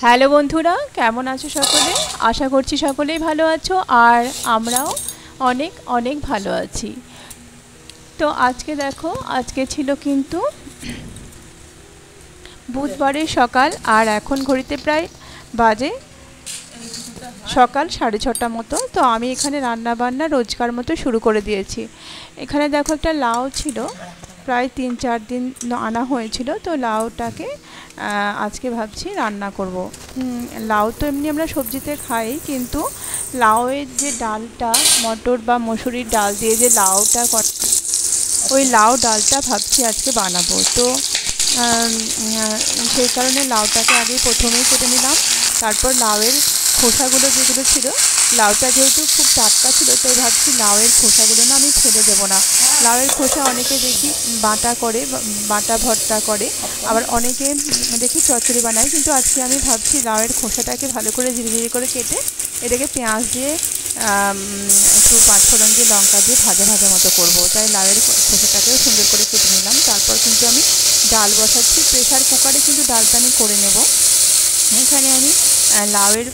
Hello বন্ধুরা, কেমন আছো সকলে? আশা করছি সকলেই ভালো আছো আর আমরাও অনেক অনেক ভালো আছি। তো আজকে দেখো, আজকে ছিল কিন্তু বুধবারের সকাল আর এখন ঘড়িতে প্রায় বাজে সকাল 6:30 মতো। তো আমি এখানে রান্না বান্না রোজকার মতো শুরু করে দিয়েছি। এখানে দেখো একটা লাউ ছিল, প্রায় 3-4 দিন আনা হয়েছিল। তো লাউটাকে আজকে ভাবছি রান্না করব। লাউ তো এমনি আমরা সবজিতে খাই, কিন্তু লাউয়ের যে ডালটা, মটর বা মসুরির ডাল দিয়ে যে লাউটা ওই লাউ ডালটা ভাবছি আজকে বানাবো। তো সেই কারণে লাউটাকে আগে প্রথমেই কেটে নিলাম। তারপর লাউয়ের খোসাগুলো যেগুলো ছিল, লাউটা যেহেতু খুব টাটকা ছিল, তাই ভাবছি লাউয়ের খোসাগুলো না আমি ফেলে দেবো না। লাউয়ের খোসা অনেকে দেখি বাটা করে, বাটা ভর্তা করে, আবার অনেকে দেখি চচ্চড়ি বানায়। কিন্তু আজকে আমি ভাবছি লাউয়ের খোসাটাকে ভালো করে ঝিরিঝিরি করে কেটে এটাকে পেঁয়াজ দিয়ে একটু পাঁচফোড়ন দিয়ে লঙ্কা দিয়ে ভাজা ভাজা মতো করবো। তাই লাউয়ের খোসাটাকেও সুন্দর করে কেটে নিলাম। তারপর কিন্তু আমি ডাল বসাচ্ছি। প্রেসার কুকারে কিন্তু ডালটা আমি করে নেব। এখানে আমি লাউয়ের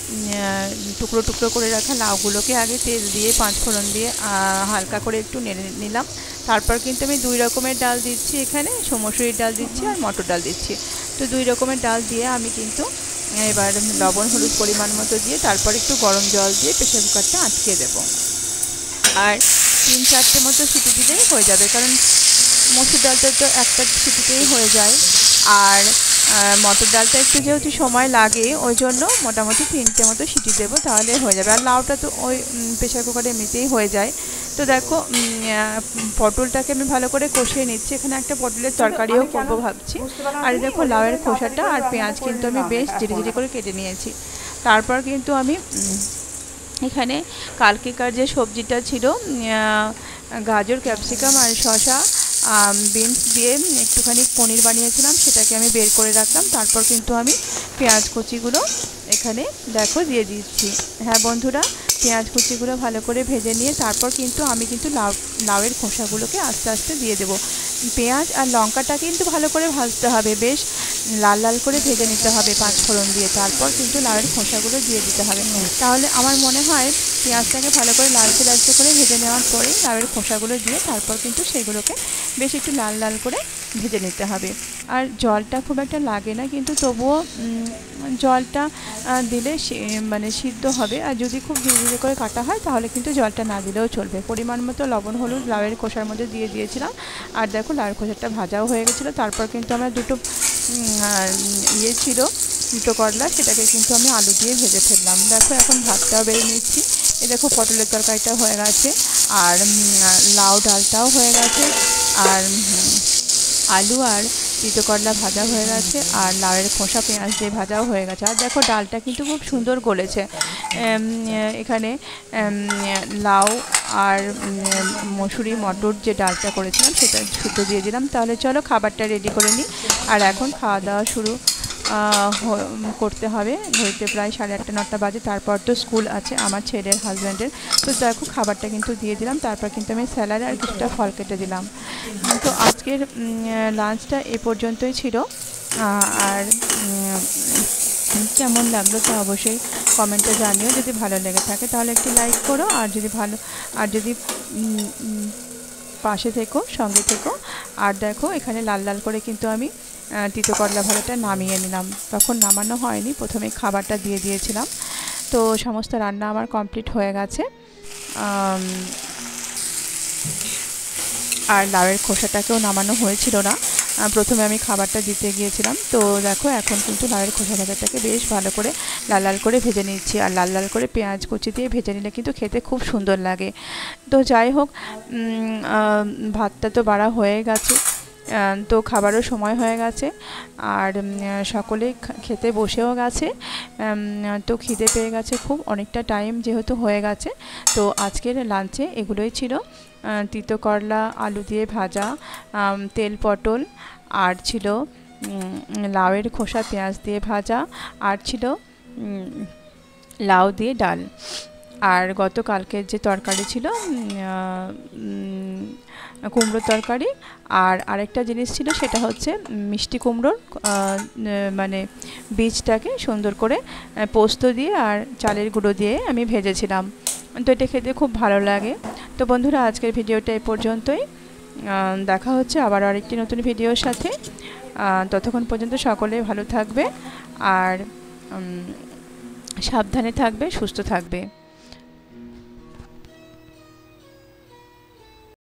টুকরো টুকরো করে রাখা লাউগুলোকে আগে তেল দিয়ে পাঁচফোড়ন দিয়ে হালকা করে একটু নেড়ে নিলাম। তারপর কিন্তু আমি 2 রকমের ডাল দিচ্ছি, এখানে মসুরির ডাল দিচ্ছি আর মটর ডাল দিচ্ছি। তো 2 রকমের ডাল দিয়ে আমি কিন্তু এবার লবণ হলুদ পরিমাণ মতো দিয়ে তারপর একটু গরম জল দিয়ে প্রেসার কুকারটা আটকে দেবো। আর 3-4টে মতো সিটি দিলেই হয়ে যাবে, কারণ মসুর ডালটা তো একটা সিটিতেই হয়ে যায়। আর মটর ডালটা একটু যেহেতু সময় লাগে, ওই জন্য মোটামুটি 3টে মতো সিটি দেবো, তাহলে হয়ে যাবে। আর লাউটা তো ওই প্রেসার কুকারে এমনিতেই হয়ে যায়। তো দেখো, পটলটাকে আমি ভালো করে কষিয়ে নিচ্ছি। এখানে একটা পটলের তরকারিও করবো ভাবছি। আর দেখো লাউয়ের খোসাটা আর পেঁয়াজ কিন্তু আমি বেশ জিরি করে কেটে নিয়েছি। তারপর কিন্তু আমি এখানে কালকেকার যে সবজিটা ছিল, গাজর, ক্যাপসিকাম আর শসা, বিনস দিয়ে একটুখানি পনির বানিয়েছিলাম, সেটাকে আমি বের করে রাখলাম। তারপর কিন্তু আমি পেঁয়াজ কুচিগুলো এখানে দেখো দিয়ে দিচ্ছি। হ্যাঁ বন্ধুরা, পেঁয়াজ কুচিগুলো ভালো করে ভেজে নিয়ে তারপর কিন্তু আমি কিন্তু লাউয়ের খোসাগুলোকে আস্তে আস্তে দিয়ে দেবো। পেঁয়াজ আর লঙ্কাটা কিন্তু ভালো করে ভাজতে হবে, বেশ লাল লাল করে ভেজে নিতে হবে পাঁচফোড়ন দিয়ে। তারপর কিন্তু লাউয়ের খোসাগুলো দিয়ে দিতে হবে। তাহলে আমার মনে হয় পেঁয়াজটাকে ভালো করে লালচে লালচে করে ভেজে নেওয়ার পরেই লাউয়ের খোসাগুলো দিয়ে তারপর কিন্তু সেগুলোকে বেশ একটু লাল লাল করে ভেজে নিতে হবে। আর জলটা খুব একটা লাগে না, কিন্তু তবুও জলটা দিলে মানে সিদ্ধ হবে। আর যদি খুব ধীরে ধীরে করে কাটা হয় তাহলে কিন্তু জলটা না দিলেও চলবে। পরিমাণ মতো লবণ হলুদ লাউয়ের খোসার মধ্যে দিয়ে দিয়েছিলাম। আর দেখো লাউয়ের খোসাটা ভাজাও হয়ে গেছিলো। তারপর কিন্তু আমার দুটো ছিল, দুটো করলা, সেটাকে কিন্তু আমি আলু দিয়ে ভেজে ফেললাম। দেখো এখন ভাতটাও বেড়ে নিচ্ছি। এ দেখো পটলের তরকারিটাও হয়ে গেছে, আর লাউ ডালটাও হয়ে গেছে, আর আলু আর তিতো করলা ভাজা হয়ে গেছে, আর লাউয়ের খোসা পেঁয়াজ দিয়ে ভাজাও হয়ে গেছে। আর দেখো ডালটা কিন্তু খুব সুন্দর গলেছে। এখানে লাউ আর মসুরি মটর যে ডালটা করেছিলাম সেটা শুদ্ধ দিয়ে দিলাম। তাহলে চলো খাবারটা রেডি করে নিই। আর এখন খাওয়া দাওয়া শুরু করতে হবে। ঘড়িতে প্রায় 8:30-9টা বাজে। তারপর তো স্কুল আছে আমার ছেলের হাজব্যান্ডের। তো দেখো খাবারটা কিন্তু দিয়ে দিলাম। তারপর কিন্তু আমি স্যালাড আর কিছুটা ফল কেটে দিলাম। তো আজকের লাঞ্চটা এ পর্যন্তই ছিল। আর কেমন লাগলো তা অবশ্যই কমেন্টে জানিও। যদি ভালো লেগে থাকে তাহলে একটি লাইক করো, আর যদি পাশে থেকো, সঙ্গে থেকো। আর দেখো এখানে লাল লাল করে কিন্তু আমি তিতো করলা ভাজাটা নামিয়ে নিলাম। তখন নামানো হয়নি, প্রথমে খাবারটা দিয়ে দিয়েছিলাম। তো সমস্ত রান্না আমার কমপ্লিট হয়ে গেছে। আর লাউয়ের খোসাটাকেও নামানো হয়েছিল না, প্রথমে আমি খাবারটা দিতে গিয়েছিলাম। তো দেখো এখন কিন্তু লাউয়ের খোসা ভাজাটাকে বেশ ভালো করে লাল লাল করে ভেজে নিচ্ছি। আর লাল লাল করে পেঁয়াজ কুচি দিয়ে ভেজে নিলে কিন্তু খেতে খুব সুন্দর লাগে। তো যাই হোক, ভাতটা তো বাড়া হয়ে গেছে, তো খাবারও সময় হয়ে গেছে। আর সকলেই খেতে বসেও গেছে। তো খিদে পেয়ে গেছে খুব, অনেকটা টাইম যেহেতু হয়ে গেছে। তো আজকের লাঞ্চে এগুলোই ছিল: তিতো করলা আলু দিয়ে ভাজা, তেল পটল, আর ছিল লাউয়ের খোসা পেঁয়াজ দিয়ে ভাজা, আর ছিল লাউ দিয়ে ডাল। আর গতকালকের যে তরকারি ছিল কুমড়োর তরকারি। আর আরেকটা জিনিস ছিল, সেটা হচ্ছে মিষ্টি কুমড়োর মানে বীজটাকে সুন্দর করে পোস্ত দিয়ে আর চালের গুঁড়ো দিয়ে আমি ভেজেছিলাম। তো এটা খেতে খুব ভালো লাগে। তো বন্ধুরা, আজকের ভিডিওটা এই পর্যন্তই। দেখা হচ্ছে আবার আরেকটি নতুন ভিডিওর সাথে। ততক্ষণ পর্যন্ত সকলে ভালো থাকবে আর সাবধানে থাকবে, সুস্থ থাকবে।